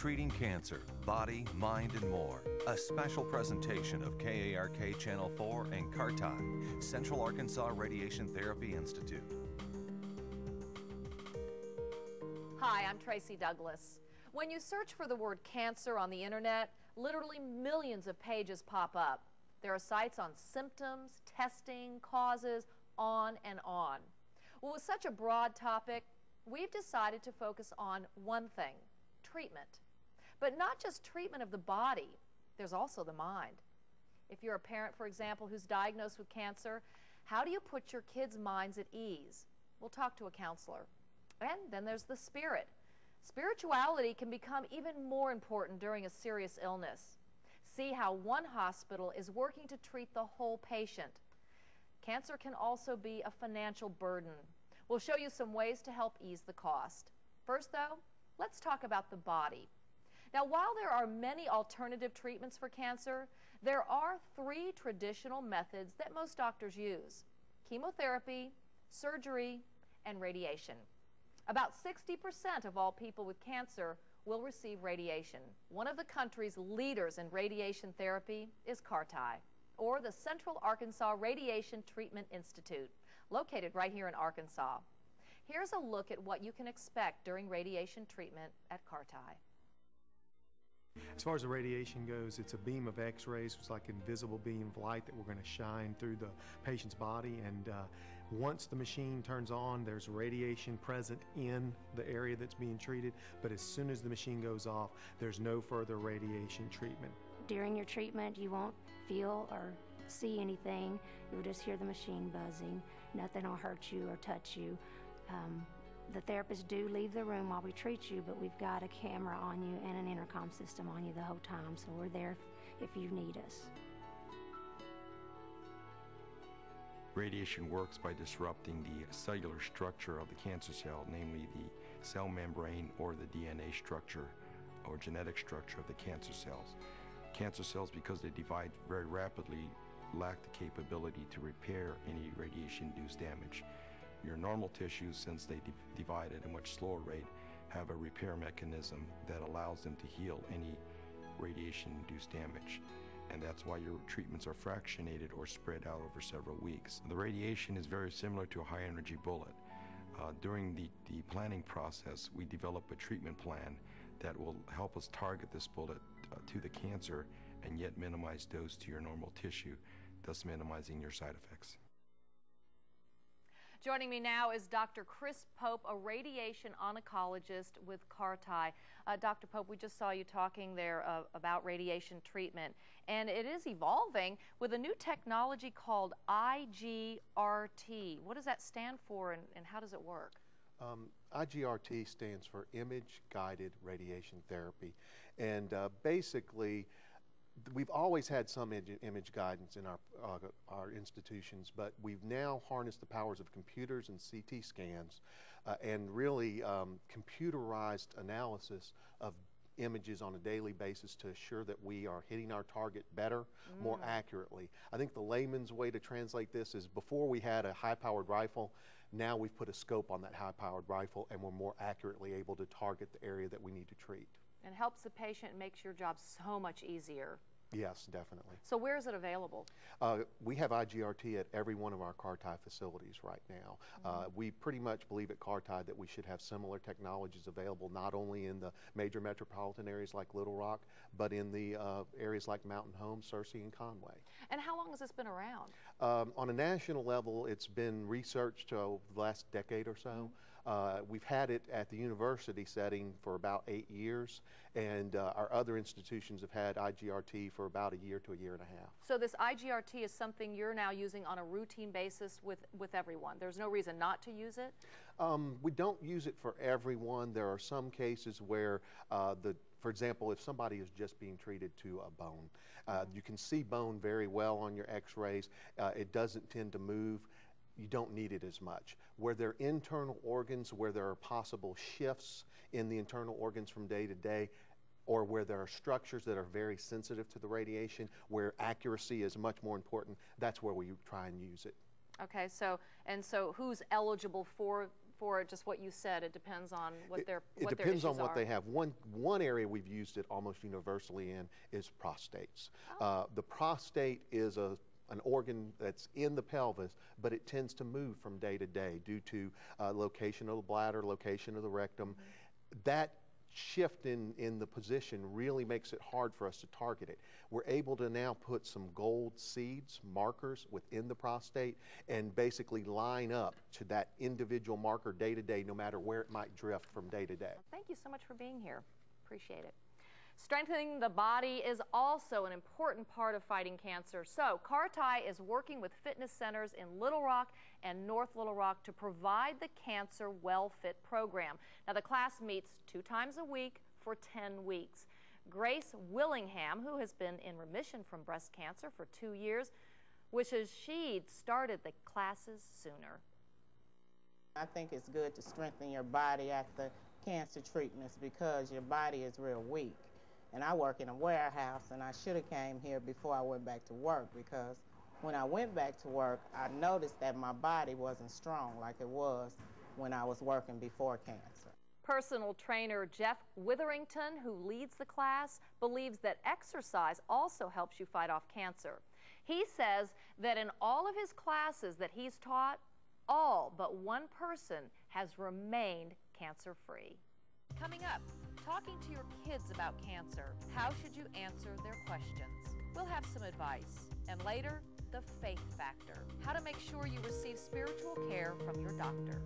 Treating Cancer, Body, Mind, and More. A special presentation of KARK Channel 4 and CARTI, Central Arkansas Radiation Therapy Institute. Hi, I'm Tracy Douglas. When you search for the word cancer on the internet, literally millions of pages pop up. There are sites on symptoms, testing, causes, on and on. Well, with such a broad topic, we've decided to focus on one thing: treatment. But not just treatment of the body, there's also the mind. If you're a parent, for example, who's diagnosed with cancer, how do you put your kids' minds at ease? We'll talk to a counselor. And then there's the spirit. Spirituality can become even more important during a serious illness. See how one hospital is working to treat the whole patient. Cancer can also be a financial burden. We'll show you some ways to help ease the cost. First, though, let's talk about the body. Now, while there are many alternative treatments for cancer, there are three traditional methods that most doctors use: chemotherapy, surgery, and radiation. About 60% of all people with cancer will receive radiation. One of the country's leaders in radiation therapy is CARTI, or the Central Arkansas Radiation Treatment Institute, located right here in Arkansas. Here's a look at what you can expect during radiation treatment at CARTI. As far as the radiation goes, it's a beam of x-rays. It's like an invisible beam of light that we're going to shine through the patient's body, and once the machine turns on, there's radiation present in the area that's being treated, but as soon as the machine goes off, there's no further radiation treatment. During your treatment, you won't feel or see anything. You'll just hear the machine buzzing. Nothing will hurt you or touch you. The therapists do leave the room while we treat you, but we've got a camera on you and an intercom system on you the whole time, so we're there if you need us. Radiation works by disrupting the cellular structure of the cancer cell, namely the cell membrane or the DNA structure or genetic structure of the cancer cells. Cancer cells, because they divide very rapidly, lack the capability to repair any radiation-induced damage. Your normal tissues, since they divide at a much slower rate, have a repair mechanism that allows them to heal any radiation-induced damage. And that's why your treatments are fractionated or spread out over several weeks. The radiation is very similar to a high-energy bullet. During the planning process, we develop a treatment plan that will help us target this bullet to the cancer and yet minimize dose to your normal tissue, thus minimizing your side effects. Joining me now is Dr. Chris Pope, a radiation oncologist with CARTI. Dr. Pope, we just saw you talking there about radiation treatment, and it is evolving with a new technology called IGRT. What does that stand for, and how does it work? IGRT stands for Image-Guided Radiation Therapy, and basically, we've always had some image guidance in our institutions, but we've now harnessed the powers of computers and CT scans and really computerized analysis of images on a daily basis to assure that we are hitting our target better, more accurately. I think the layman's way to translate this is, before we had a high-powered rifle, now we've put a scope on that high-powered rifle and we're more accurately able to target the area that we need to treat. And helps the patient, makes your job so much easier. Yes, definitely. So where is it available? We have IGRT at every one of our CARTI facilities right now. We pretty much believe at CARTI that we should have similar technologies available not only in the major metropolitan areas like Little Rock, but in the areas like Mountain Home, Searcy, and Conway. And how long has this been around? On a national level, it's been researched over the last decade or so. We've had it at the university setting for about 8 years, and our other institutions have had IGRT for about a year to a year and a half. So this IGRT is something you're now using on a routine basis with everyone. There's no reason not to use it? We don't use it for everyone. There are some cases where for example, if somebody is just being treated to a bone, you can see bone very well on your x-rays. It doesn't tend to move. You don't need it as much. Where there are internal organs, where there are possible shifts in the internal organs from day to day, or where there are structures that are very sensitive to the radiation, where accuracy is much more important, that's where we try and use it. Okay, so who's eligible for for it, just what you said, it depends on what their It depends on what they have. One area we've used it almost universally in is prostates. The prostate is an organ that's in the pelvis, but it tends to move from day to day due to location of the bladder, location of the rectum. That shift in the position really makes it hard for us to target it. We're able to now put some gold seeds, markers within the prostate, and basically line up to that individual marker day to day, no matter where it might drift from day to day. Well, thank you so much for being here. Appreciate it. Strengthening the body is also an important part of fighting cancer. So, Kartai is working with fitness centers in Little Rock and North Little Rock to provide the Cancer Well Fit program. Now, the class meets 2 times a week for 10 weeks. Grace Willingham, who has been in remission from breast cancer for 2 years, wishes she'd started the classes sooner. I think it's good to strengthen your body after cancer treatments because your body is real weak. And I work in a warehouse, and I should have came here before I went back to work, because when I went back to work, I noticed that my body wasn't strong like it was when I was working before cancer. Personal trainer Jeff Witherington, who leads the class, believes that exercise also helps you fight off cancer. He says that in all of his classes that he's taught, all but one person has remained cancer-free. Coming up, talking to your kids about cancer. How should you answer their questions? We'll have some advice. And later, the faith factor. How to make sure you receive spiritual care from your doctor.